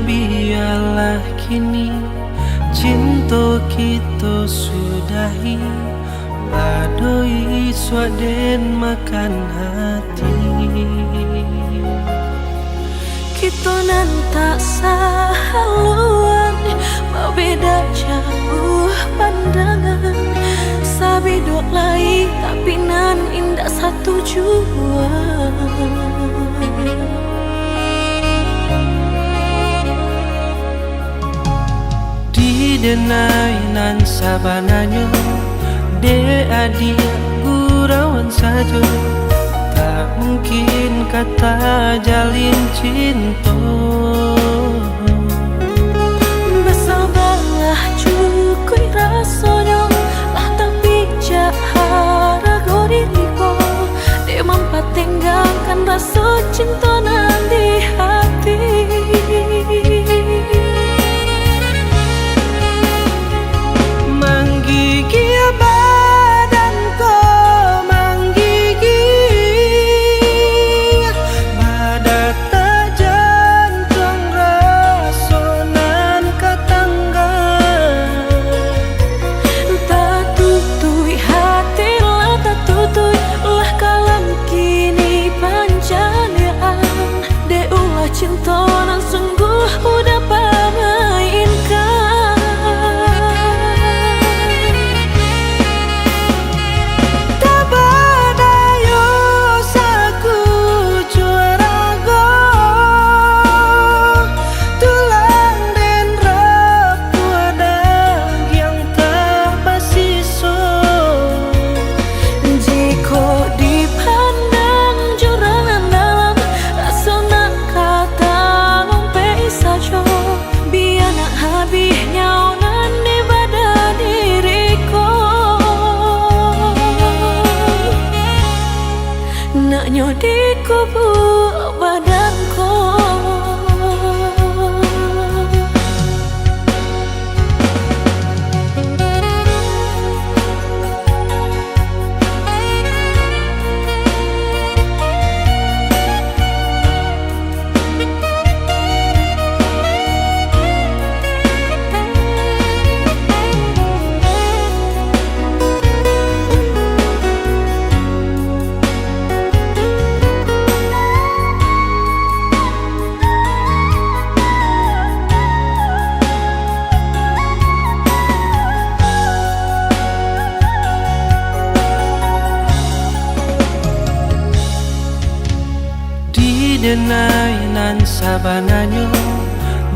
Biarlah kini cinta kita sudahi, badoi swaden makan hati. Kita nan tak sahaluan, berbeda jauh pandangan. Sabidok lain tapi nan indah satu jua. Denai nan sabananyo de adia gurauan saja, tak mungkin kata jalin cinta. Bersabarlah cukui rasanya, lah tapi jahara go diriku. Dia mampat tinggalkan rasa cinta nan di hati. Cinta nan sungguh udah pamainkan. Tak badayo saku juarago, tulang dan rapu ada yang tak basiso. Jika dipandang jurangan dalam rasa nak biar nak habis nyaunan di badan diriku. Nak nyodi kubur badanku. Denai nan sabananyo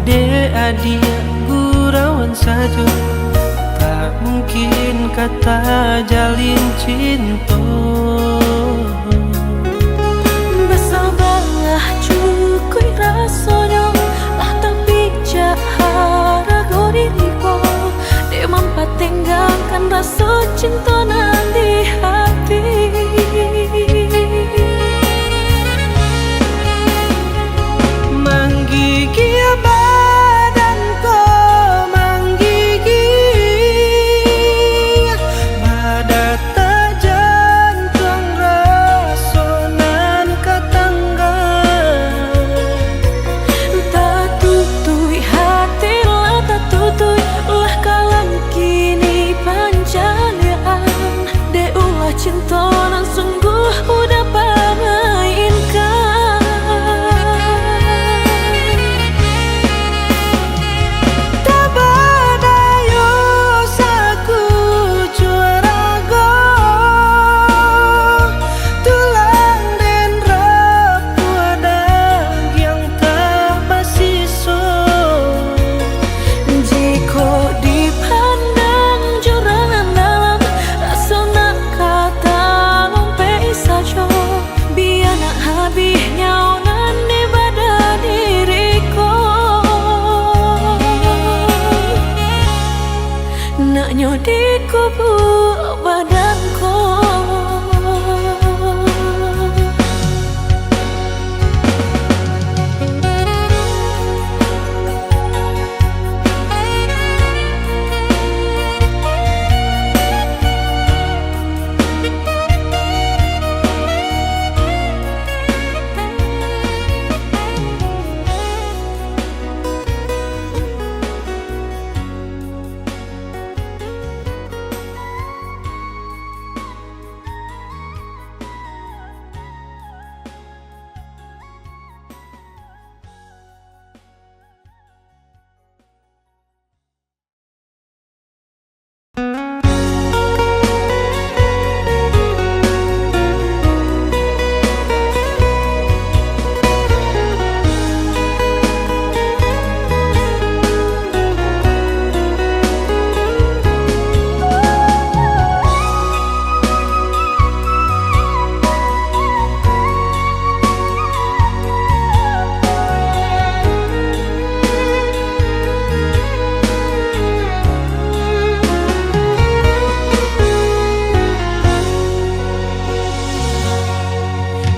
de adia gurauan saja, tak mungkin kata jalin cinta. Bersabarlah cukui rasanya, lah tapi jahara go diriku. Dia mampat tinggalkan rasa cinta nan di hati. Nyanyo di kubur badanku.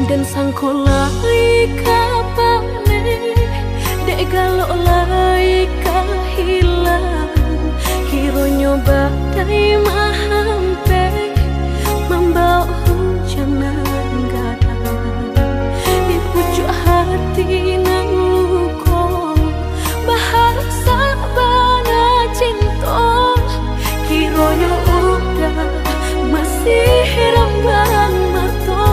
Dan sangko lai kapane dek galok lai hilang hiro nyoba dari mahampe membawa hujan gadang di pucuk hati nang luko bahasa bana cinta kironya udah masih rambang mato.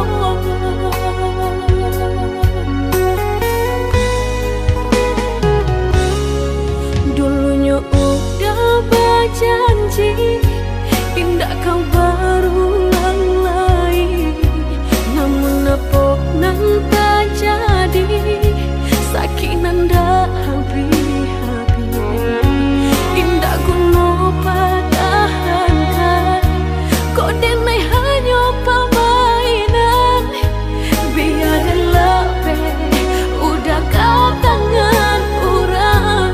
Janji indah kau berulang lagi, namun apa nan tak jadi sakit nanda habis-habis. Indah kuno padahankan kau denai hanya permainan biarlah be udah kau tangan orang.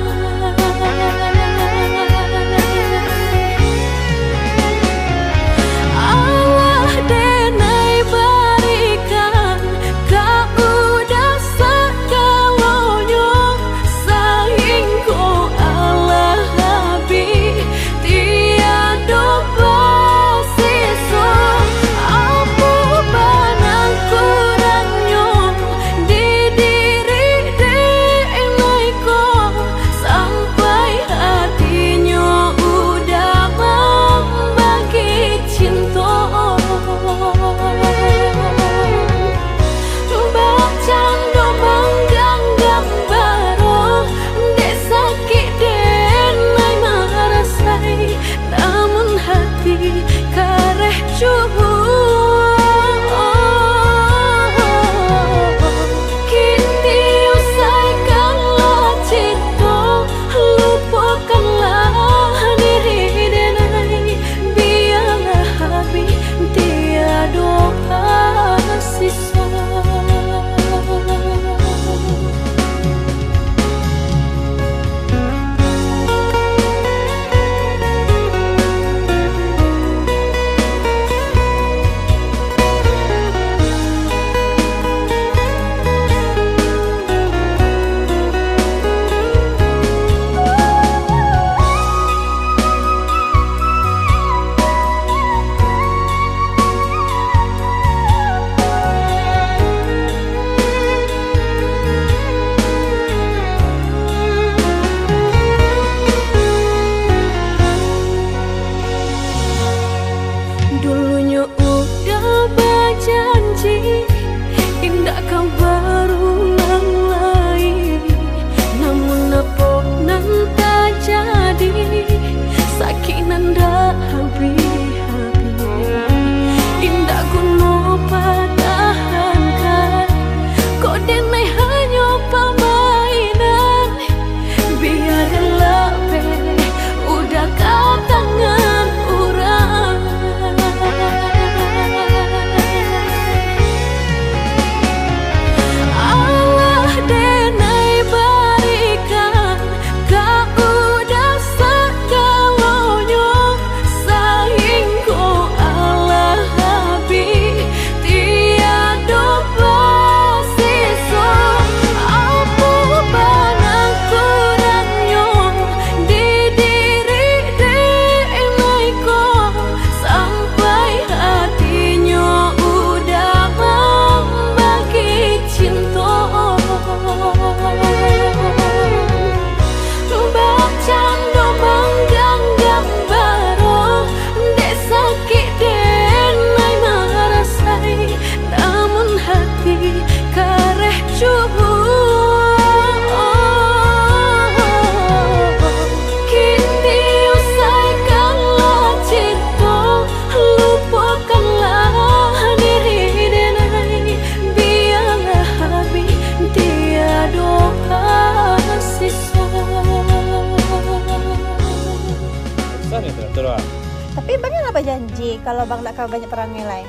Tapi bang apa janji kalau bang nak kau banyak perangai lain?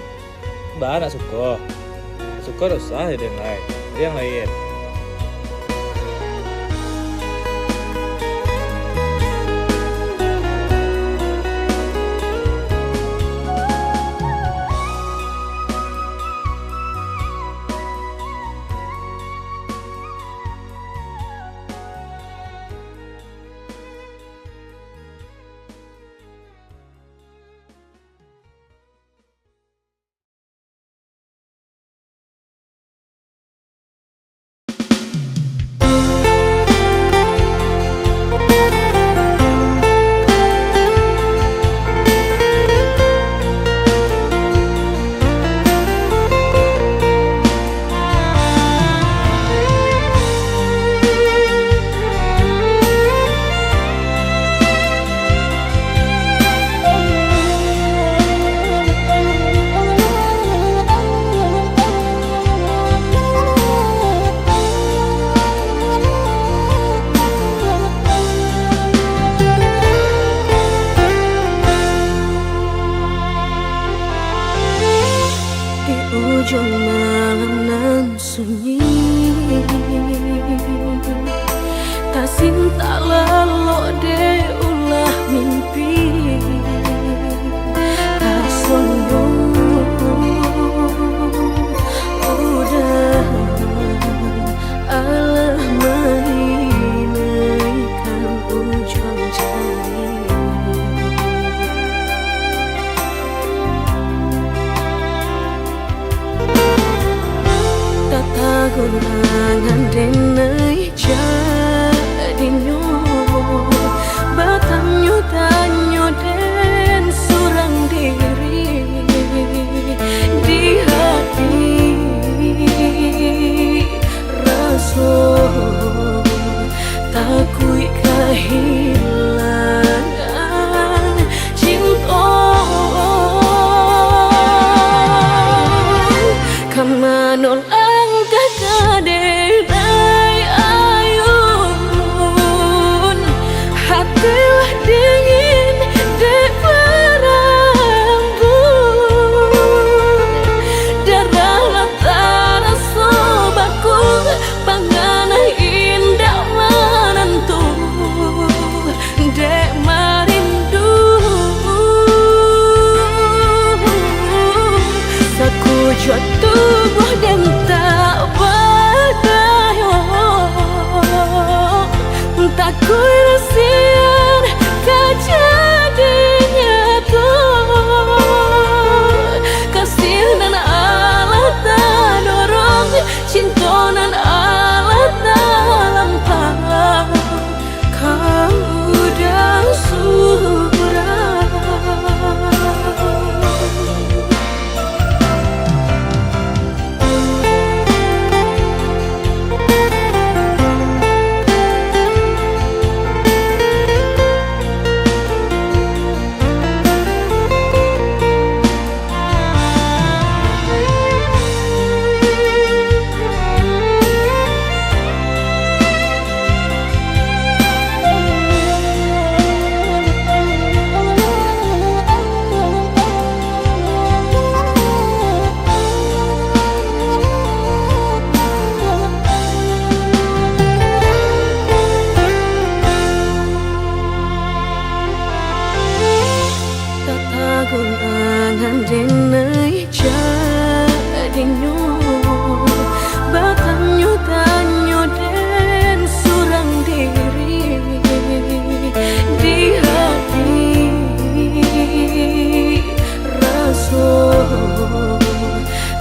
Mbak nak suka. Suka usah ada yang lain. Ada yang lain. Ujung malam nan sunyi, tak cinta lalu de ulah mimpi, tak sombong udah Allah menginaikan ujung jari. Tagunangan denai jadinyo, batanyo tanyo den surang diri di hati raso takui kehilangan cinta. Kamanol hatilah dingin dek berambut, darahlah terasa bakul, panganah indah menentu dek merindu. Sekujur tubuh dan tak berdaya, tak kuirasian kejadinya tuh kasih nan Allah tak dorong, cinta nan Allah tak lampau, kau udah surah. Tagunangan denai jadinyo, batanyo tanyo den surang diri di hati raso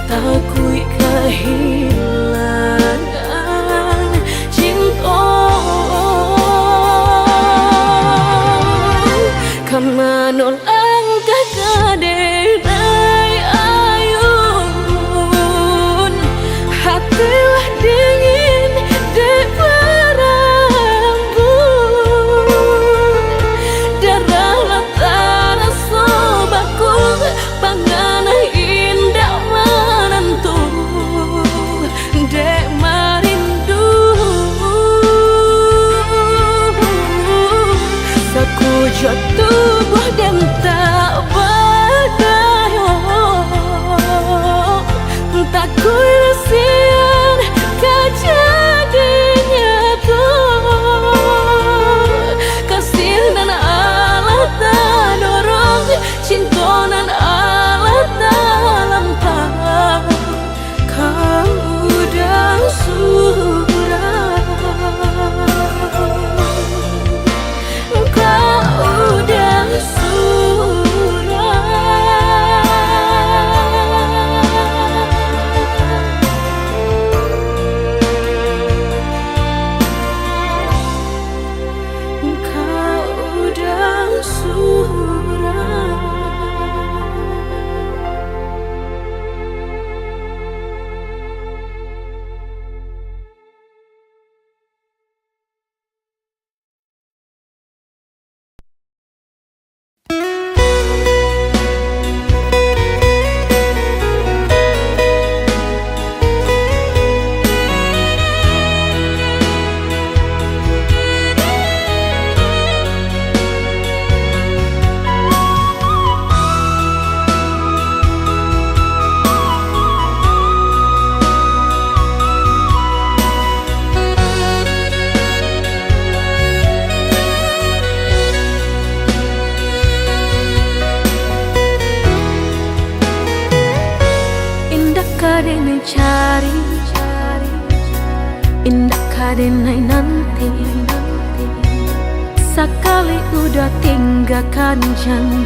takui kehilangan cinta. Kamanol angkat kadenai ayun, mencari indah kadenai nanti. Sekali udah tinggalkan jangan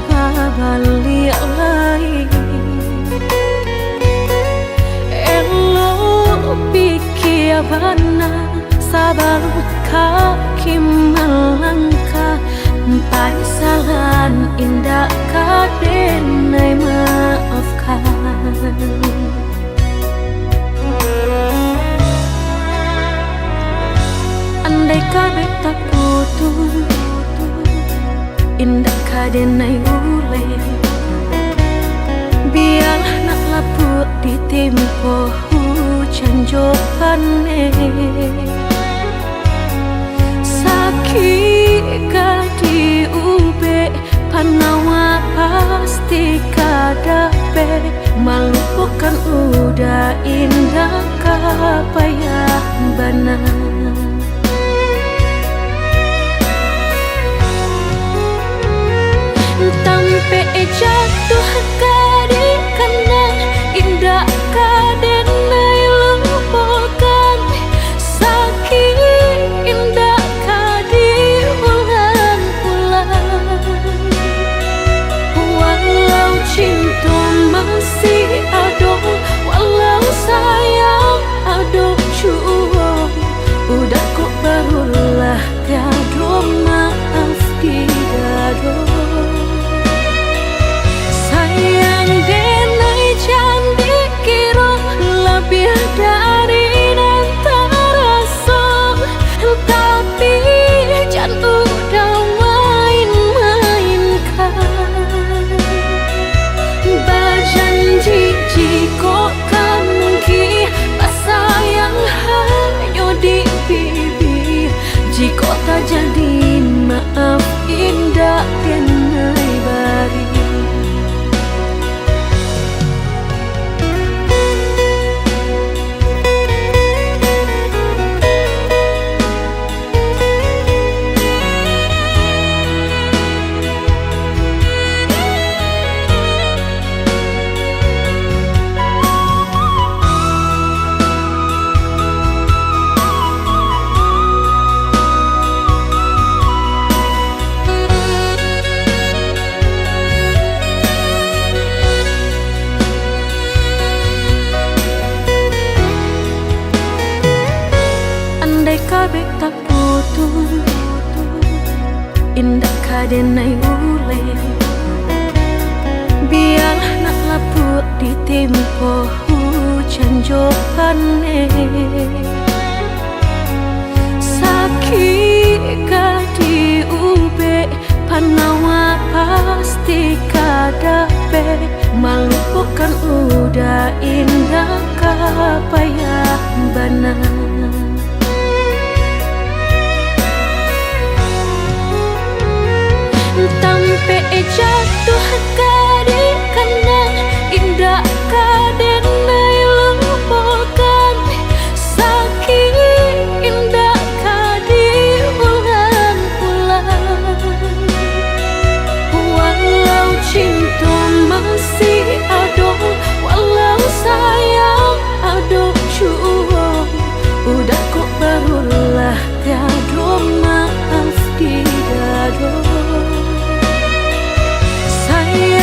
balik lagi. Elo pikir bana sabaru kaki melangkah. Penyesalan indah kadenai maafkan. Andai kabeh tak putus, indah kadenai ule. Biarlah nak laput di tempo hujan jopane. Sakit di ube panawa pasti kadape. Melupakan udah indah kapayah bana. Tampe jatuh kadi kana indah kadenai lupakan. Sakit indah kadi ulang-ulang. Walau cinta masih ada, walau sayang ada jua, udah kok barulah tiada maaf di dada. Sayang denai candi kira lebih dari antara so. Tapi jangan udah main-mainkan. Berjanji jika kamu ki sayang hanya di pipi. Jika tak jadi maaf indah denai bari. Kabeh tak putus, indah kadenai ule. Biarlah nak laput di tempo hujan jopane. Sakit di ube panawa pasti kadape. Melupakan udah indah kapayah bana. Tampe jatuh kadi kana indah kadenai lupakan. Sakit indah kadi ulang-ulang. Walau cinta masih ada, walau sayang ada jua, udah kok barulah tiada maaf di dada. Sayang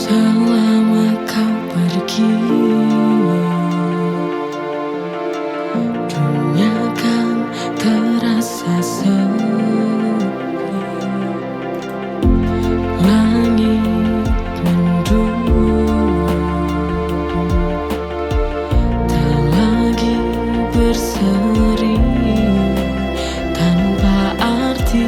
Selama kau pergi, dunia kan terasa sepi. Langit mendung, tak lagi berseri tanpa arti.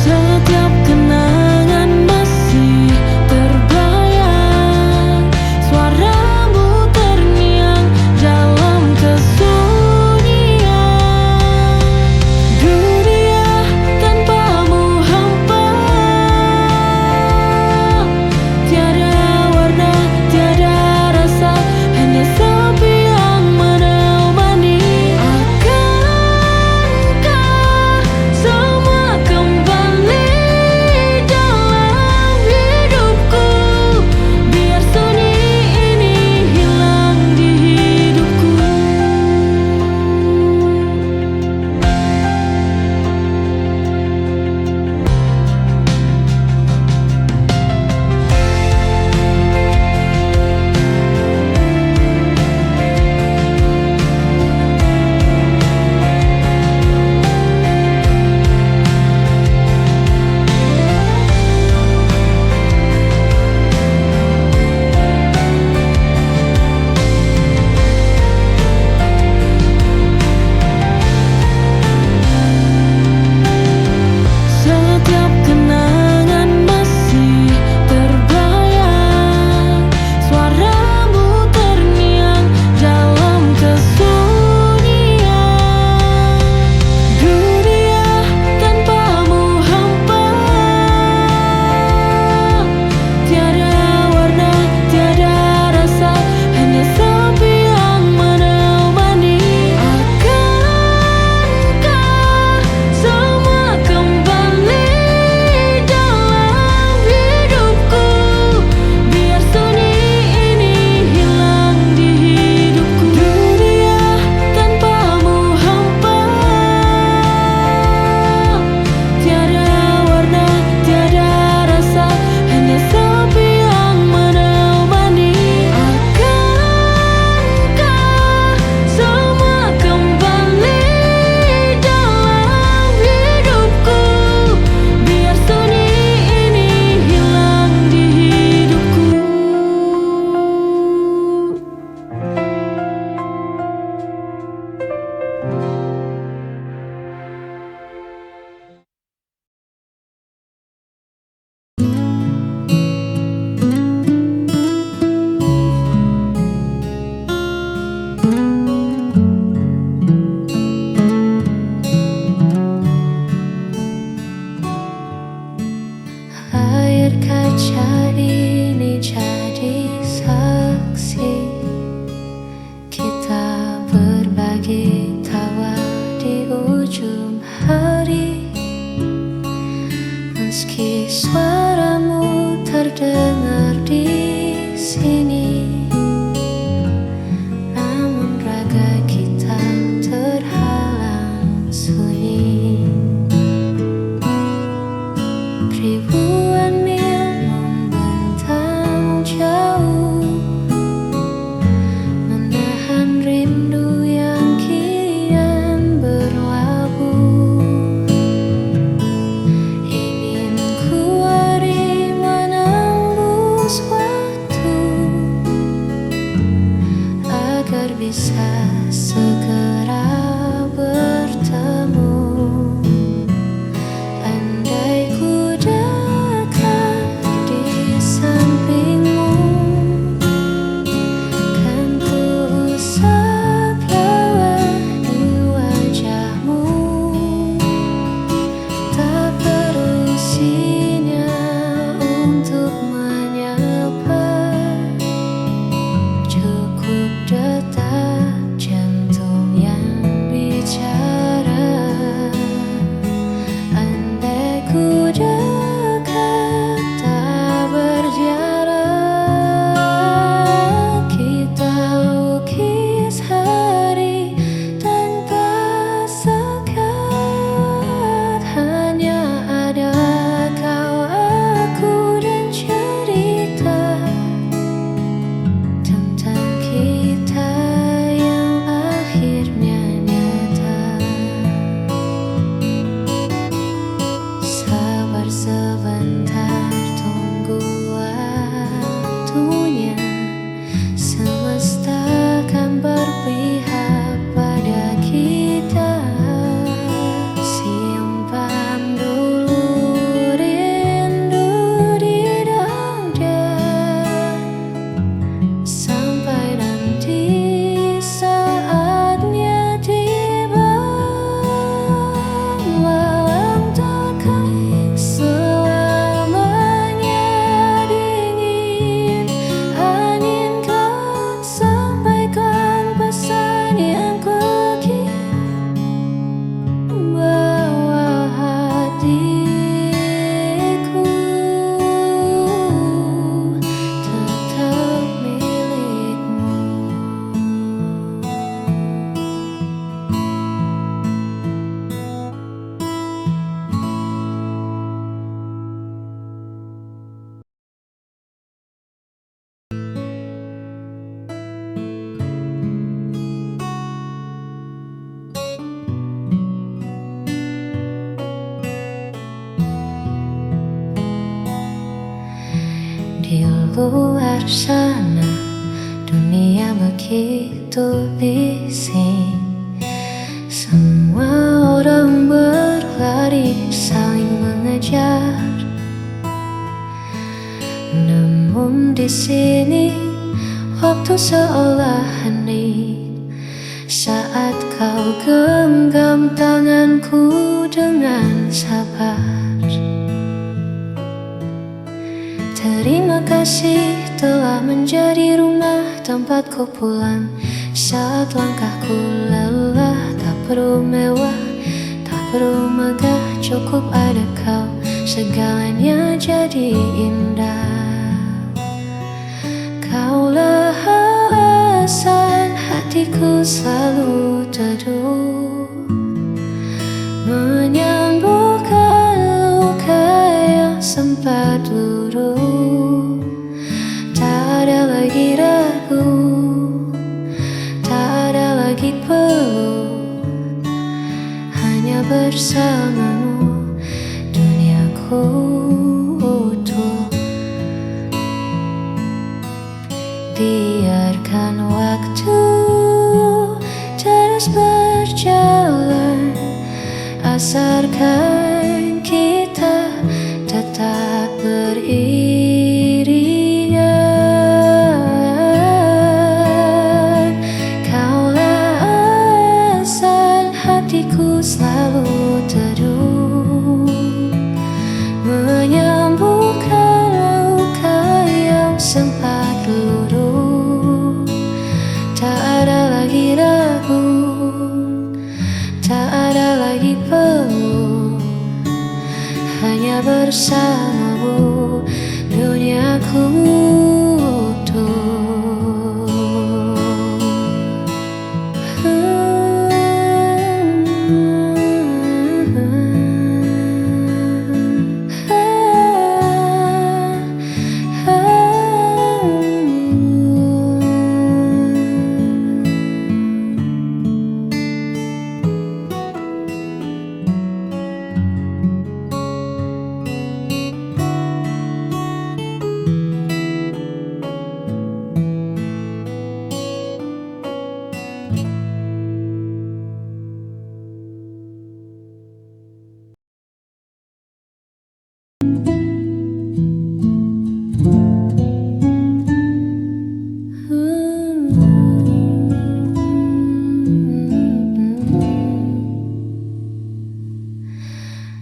Setiap kenangan masih terbayang, suaramu terngiang dalam kesunyian. Dunia tanpamu hampa, tiada warna, tiada rasa, hanya sepi yang menemani. Akankah semua kembali dalam hidupku, biar sunyi ini hilang di hidupku. Setiap kenangan masih terbayang, suaramu terngiang dalam kesunyian. Dunia tanpamu hampa, tiada warna, tiada rasa, hanya sepi yang menemani. Akankah semua kembali dalam hidupku, biar sunyi ini hilang di hidupku. Dunia tanpamu hampa, tiada warna, tiada rasa, hanya sepi yang menemani. Akankah semua kembali dalam hidupku, biar sunyi ini hilang di hidupku. Layar kaca ini jadi saksi kita berbagi tawa di ujung hari. Meski suaramu terdengar di sini, namun raga kita terhalang sunyi. Ribuan mil membentang jauh, menahan rindu yang kian berlabuh. Ingin ku lari menembus waktu, agar bisa segera bertemu. Andai ku dekat di sampingmu, kan ku usap lelah di wajahmu. Tak perlu sinyal untuk menyapa, cukup detak luar sana dunia begitu bising. Semua orang berlari saling mengejar. Namun di sini waktu seolah hening saat kau genggam tanganku dengan sabar. Terima kasih telah menjadi rumah tempatku pulang. Saat langkahku lelah, tak perlu mewah, tak perlu megah, cukup ada kau, segalanya jadi indah. Kaulah alasan hatiku selalu teduh, menyembuhkan luka yang sempat luruh. Tak ada lagi ragu, tak ada lagi perlu, hanya bersamamu duniaku utuh. Biarkan waktu terus berjalan, asarkan kita tetap beriringan. Kaulah alasan hatiku selalu teduh, menyembuhkan luka yang sempat luruh. Tak ada lagi ragu, tak ada lagi perlu, hanya bersamamu duniaku utuh.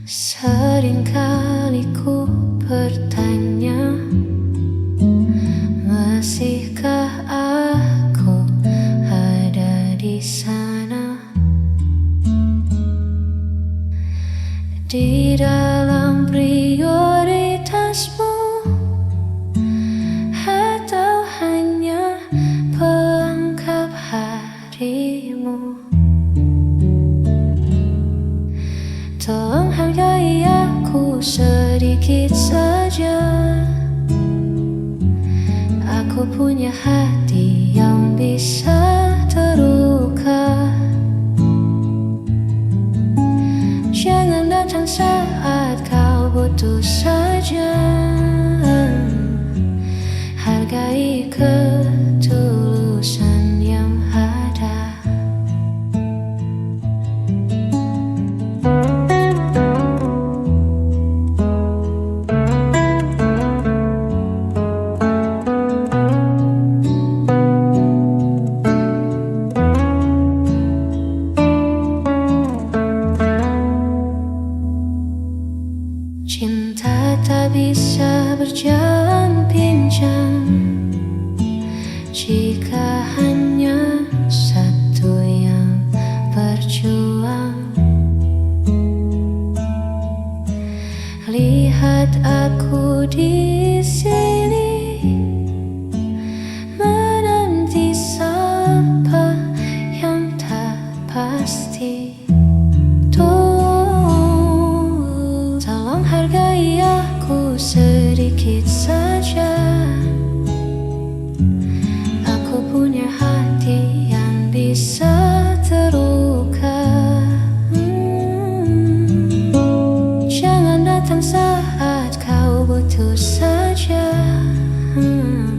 Seringkali ku bertanya, masihkah aku ada di sana, di dalam prioritasmu, atau hanya pelengkap harimu. Tolong hargai aku sedikit saja. Aku punya hati yang bisa terluka. Jangan datang saat kau butuh saja. Hargai ketulusan yang ada. Cinta tak bisa berjalan pincang jika hanya satu yang berjuang. Lihat aku di sini menanti siapa yang tak pasti. Tolong hargai aku sedikit saja. Aku punya hati yang bisa terluka. Jangan datang saat kau butuh saja. Hmm.